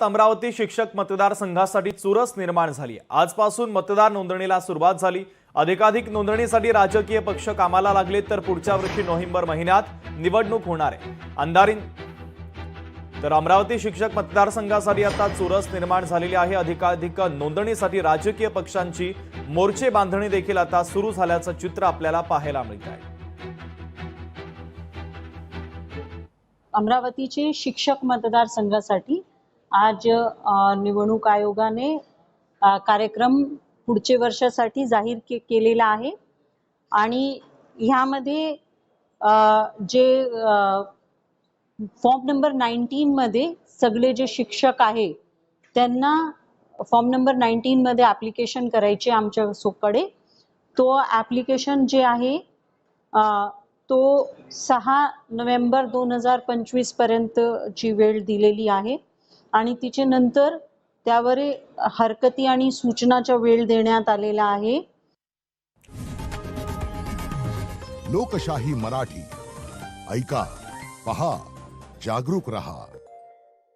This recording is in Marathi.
अमरावती शिक्षक मतदारसंघासाठी चुरस निर्माण झाली। आजपासून मतदार नोंदणीला सुरुवात झाली। अधिकाधिक नोंदणीसाठी राजकीय पक्ष कामाला लागले तर पुढच्या वर्षी नोव्हेंबर महिन्यात निवडणूक होणार आहे। अंधारी तर अमरावती शिक्षक मतदारसंघासाठी आता चुरस निर्माण झालेली आहे। अधिकाधिक नोंदणीसाठी राजकीय पक्षांची मोर्चे बांधणी देखील आता सुरू झाल्याचं चित्र आपल्याला पाहायला मिळत आहे। अमरावतीचे शिक्षक मतदारसंघासाठी आज निवडणूक आयोगाने कार्यक्रम पुढच्या वर्षासाठी जाहीर केलेला आहे आणि ह्यामध्ये जे फॉर्म नंबर 19 मध्ये सगळे जे शिक्षक आहे त्यांना फॉर्म नंबर 19 मध्ये ऍप्लिकेशन करायचे आमच्या सोकडे। तो ऍप्लिकेशन जे आहे तो 6 नोव्हेंबर 2025 पर्यंत ची वेळ दिलेली आहे आणि तिचे नंतर त्यावर हरकती आणि सूचनाचा वेळ देण्यात आलेला आहे। लोकशाही मराठी ऐका, पहा, जागरूक रहा।